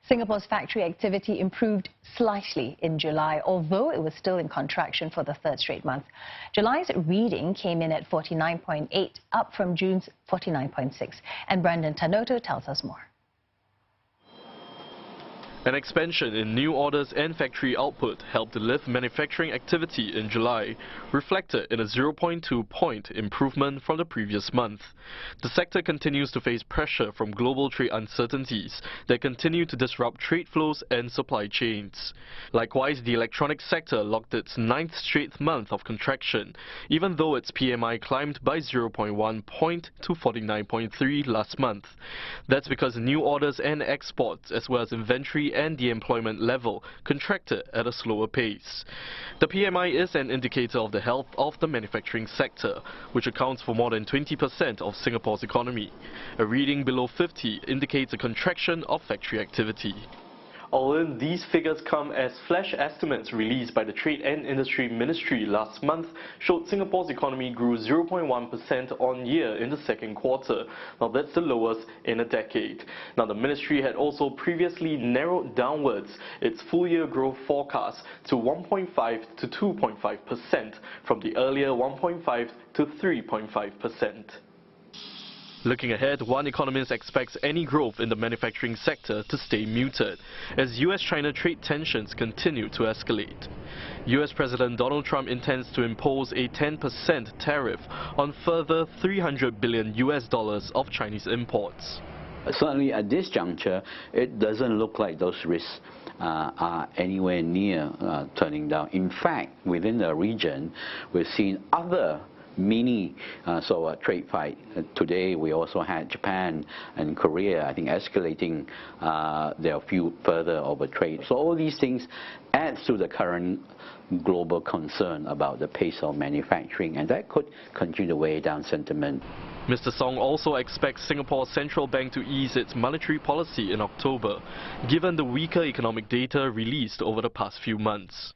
Singapore's factory activity improved slightly in July, although it was still in contraction for the third straight month. July's reading came in at 49.8, up from June's 49.6. And Brandon Tanoto tells us more. An expansion in new orders and factory output helped lift manufacturing activity in July, reflected in a 0.2-point improvement from the previous month. The sector continues to face pressure from global trade uncertainties that continue to disrupt trade flows and supply chains. Likewise, the electronics sector logged its 9th straight month of contraction, even though its PMI climbed by 0.1 point to 49.3 last month. That's because new orders and exports, as well as inventory and the employment level, contracted at a slower pace. The PMI is an indicator of the health of the manufacturing sector, which accounts for more than 20% of Singapore's economy. A reading below 50 indicates a contraction of factory activity. Although these figures come as flash estimates released by the Trade and Industry Ministry last month showed Singapore's economy grew 0.1% on year in the second quarter. Now that's the lowest in a decade. Now the ministry had also previously narrowed downwards its full year growth forecast to 1.5 to 2.5% from the earlier 1.5 to 3.5%. Looking ahead, one economist expects any growth in the manufacturing sector to stay muted as US-China trade tensions continue to escalate. US President Donald Trump intends to impose a 10% tariff on further $300 billion of Chinese imports. Certainly at this juncture, it doesn't look like those risks are anywhere near turning down. In fact, within the region, we've seen other mini trade fight. Today we also had Japan and Korea, I think, escalating their feud further over trade. So all these things add to the current global concern about the pace of manufacturing, and that could continue to weigh down sentiment. Mr. Song also expects Singapore's central bank to ease its monetary policy in October, given the weaker economic data released over the past few months.